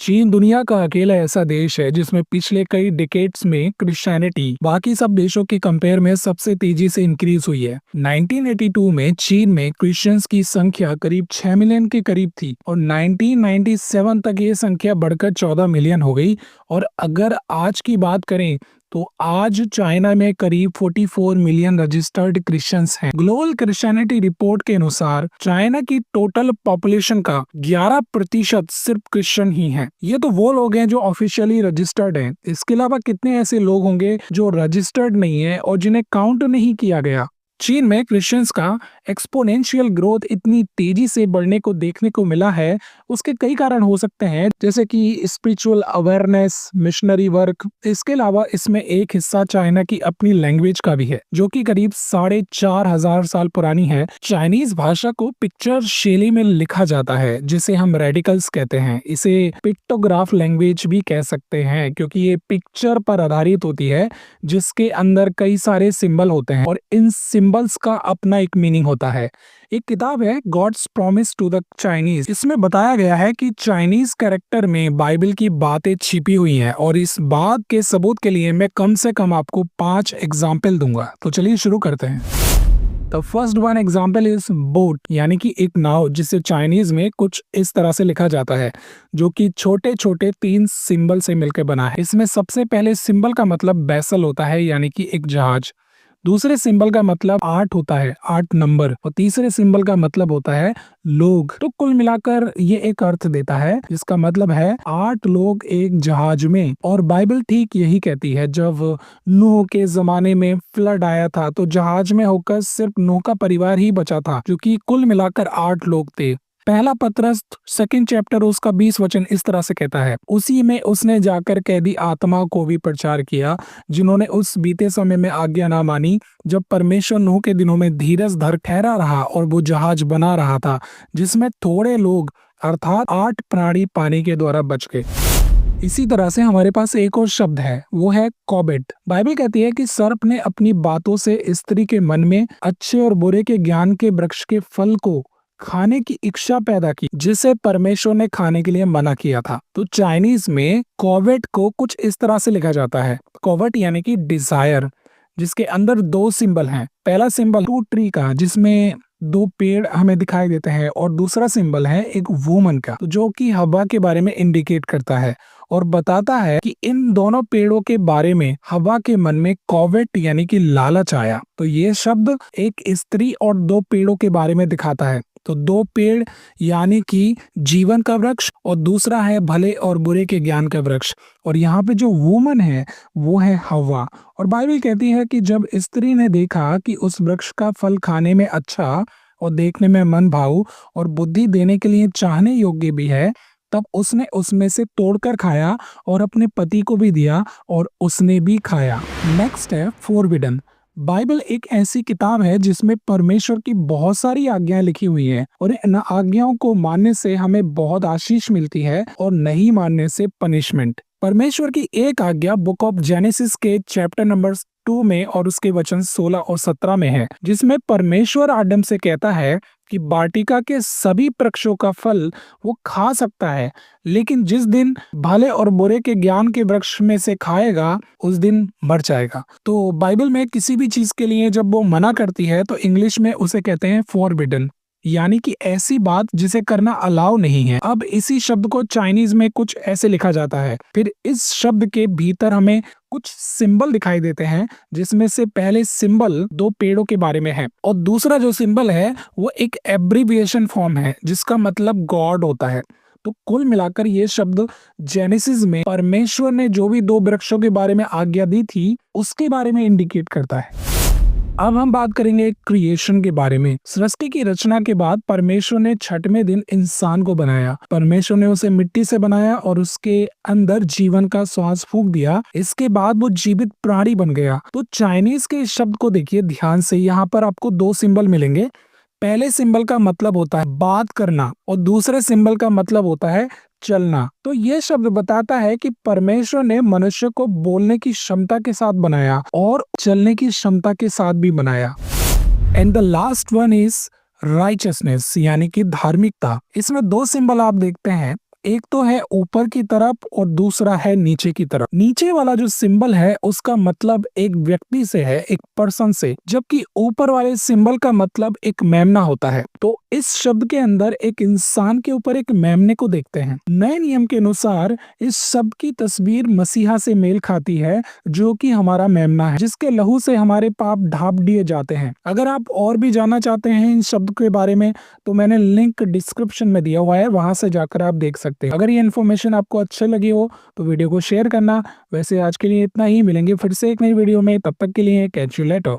चीन दुनिया का अकेला ऐसा देश है जिसमें पिछले कई डिकेड्स में क्रिश्चियनिटी बाकी सब देशों के कंपेयर में सबसे तेजी से इंक्रीज हुई है। 1982 में चीन में क्रिश्चियंस की संख्या करीब 6 मिलियन के करीब थी और 1997 तक ये संख्या बढ़कर 14 मिलियन हो गई। और अगर आज की बात करें तो आज चाइना में करीब 44 मिलियन रजिस्टर्ड क्रिश्चियंस हैं। ग्लोबल क्रिश्चियनिटी रिपोर्ट के अनुसार चाइना की टोटल पॉपुलेशन का 11% सिर्फ क्रिश्चियन ही हैं। ये तो वो लोग हैं जो ऑफिशियली रजिस्टर्ड हैं। इसके अलावा कितने ऐसे लोग होंगे जो रजिस्टर्ड नहीं है और जिन्हें काउंट नहीं किया गया। चीन में क्रिश्चियंस का एक्सपोनेंशियल ग्रोथ इतनी तेजी से बढ़ने को देखने को मिला है, उसके कई कारण हो सकते हैं, जैसे कि स्पिरिचुअल अवेयरनेस, मिशनरी वर्क। इसके अलावा इसमें एक हिस्सा चाइना की अपनी लैंग्वेज का भी है, जो कि करीब 4,500 साल पुरानी है। चाइनीज भाषा को पिक्चर शैली में लिखा जाता है, जिसे हम रेडिकल्स कहते हैं। इसे पिक्टोग्राफ लैंग्वेज भी कह सकते हैं, क्योंकि ये पिक्चर पर आधारित होती है, जिसके अंदर कई सारे सिंबल होते हैं और इन सिंबल्स का अपना एक मीनिंग होता है। एक किताब है God's promise to the Chinese. इसमें बताया गया है कि चाइनीज कैरेक्टर में बाइबल की बातें छिपी हुई हैं और इस बात के सबूत के लिए मैं कम से कम आपको 5 एग्जाम्पल दूंगा। तो चलिए शुरू करते हैं। The first one example is boat, यानी कि एक नाव, जिसे चाइनीज में कुछ इस तरह से लिखा जाता है, जो कि छोटे छोटे 3 सिंबल से मिलकर बना है। इसमें सबसे पहले सिंबल का मतलब बैसल होता है, यानी कि एक जहाज। दूसरे सिंबल का मतलब 8 होता है, 8 नंबर। और तीसरे सिंबल का मतलब होता है लोग। तो कुल मिलाकर ये एक अर्थ देता है, जिसका मतलब है 8 लोग एक जहाज में। और बाइबल ठीक यही कहती है। जब नूह के जमाने में फ्लड आया था तो जहाज में होकर सिर्फ नूह का परिवार ही बचा था, जो कि कुल मिलाकर 8 लोग थे। पहला पत्रस 2nd चैप्टर उसका 20 वचन इस तरह से कहता है, उसी में उसने जाकर कैदी आत्मा को भी प्रचार किया, जिन्होंने उस बीते समय में आज्ञा ना मानी, जब परमेश्वर नूह के दिनों में धीरज धर ठहरा रहा और वो जहाज बना रहा था, जिसमें थोड़े लोग अर्थात 8 प्राणी पानी के द्वारा बच गए। इसी तरह से हमारे पास एक और शब्द है, वो है कॉबेट। बाइबल कहती है कि सर्प ने अपनी बातों से स्त्री के मन में अच्छे और बुरे के ज्ञान के वृक्ष के फल को खाने की इच्छा पैदा की, जिसे परमेश्वर ने खाने के लिए मना किया था। तो चाइनीज में कोवेट को कुछ इस तरह से लिखा जाता है, कोवेट यानी कि डिजायर, जिसके अंदर 2 सिंबल हैं। पहला सिंबल 2 ट्री का, जिसमें 2 पेड़ हमें दिखाई देते हैं, और दूसरा सिंबल है एक वुमन का, जो कि हवा के बारे में इंडिकेट करता है और बताता है कि इन दोनों पेड़ों के बारे में हवा के मन में कोवेट यानी कि लालच आया। तो ये शब्द एक स्त्री और 2 पेड़ों के बारे में दिखाता है। तो 2 पेड़ यानी कि जीवन का वृक्ष, और दूसरा है भले और बुरे के ज्ञान का वृक्ष। और यहाँ पे जो वुमन है वो है हवा। और बाइबल कहती है कि जब स्त्री ने देखा कि उस वृक्ष का फल खाने में अच्छा और देखने में मन भाऊ और बुद्धि देने के लिए चाहने योग्य भी है, तब उसने उसमें से तोड़कर खाया और अपने पति को भी दिया और उसने भी खाया। नेक्स्ट है फॉरबिडन। बाइबल एक ऐसी किताब है जिसमें परमेश्वर की बहुत सारी आज्ञाएं लिखी हुई हैं और इन आज्ञाओं को मानने से हमें बहुत आशीष मिलती है और नहीं मानने से पनिशमेंट। परमेश्वर की एक आज्ञा बुक ऑफ जेनेसिस के चैप्टर नंबर 2 में और उसके वचन 16 और 17 में है, जिसमें परमेश्वर आदम से कहता है कि वाटिका के सभी वृक्षों का फल वो खा सकता है, लेकिन जिस दिन भले और बुरे के ज्ञान के वृक्ष में से खाएगा उस दिन मर जाएगा। तो बाइबल में किसी भी चीज के लिए जब वो मना करती है तो इंग्लिश में उसे कहते हैं फॉरबिडन, यानी कि ऐसी बात जिसे करना अलाउ नहीं है। अब इसी शब्द को चाइनीज में कुछ ऐसे लिखा जाता है। फिर इस शब्द के भीतर हमें कुछ सिंबल दिखाई देते हैं, जिसमें से पहले सिंबल 2 पेड़ों के बारे में है और दूसरा जो सिंबल है वो एक एब्रिविएशन फॉर्म है, जिसका मतलब गॉड होता है। तो कुल मिलाकर ये शब्द जेनेसिस में परमेश्वर ने जो भी 2 वृक्षों के बारे में आज्ञा दी थी उसके बारे में इंडिकेट करता है। अब हम बात करेंगे क्रिएशन के बारे में। सृष्टि की रचना के बाद परमेश्वर ने 6वें दिन इंसान को बनाया। परमेश्वर ने उसे मिट्टी से बनाया और उसके अंदर जीवन का श्वास फूंक दिया। इसके बाद वो जीवित प्राणी बन गया। तो चाइनीज के इस शब्द को देखिए ध्यान से, यहाँ पर आपको 2 सिंबल मिलेंगे। पहले सिंबल का मतलब होता है बात करना और दूसरे सिंबल का मतलब होता है चलना। तो ये शब्द बताता है कि परमेश्वर ने मनुष्य को बोलने की क्षमता के साथ बनाया और चलने की क्षमता के साथ भी बनाया। And the last one is richness, यानी कि धार्मिकता। इसमें 2 सिंबल आप देखते हैं, एक तो है ऊपर की तरफ और दूसरा है नीचे की तरफ। नीचे वाला जो सिंबल है उसका मतलब एक व्यक्ति से है, एक पर्सन से, जबकि ऊपर वाले सिंबल का मतलब एक मेमना होता है। तो इस शब्द के अंदर एक इंसान के ऊपर एक मेमने को देखते हैं। नए नियम के अनुसार इस शब्द की तस्वीर मसीहा से मेल खाती है, जो कि हमारा मेमना है, जिसके लहू से हमारे पाप ढाप दिए जाते हैं। अगर आप और भी जानना चाहते हैं इन शब्द के बारे में तो मैंने लिंक डिस्क्रिप्शन में दिया हुआ है, वहां से जाकर आप देख सकते हैं। अगर ये इन्फॉर्मेशन आपको अच्छी लगी हो तो वीडियो को शेयर करना। वैसे आज के लिए इतना ही, मिलेंगे फिर से एक नई वीडियो में, तब तक के लिए कैच यू लेटर।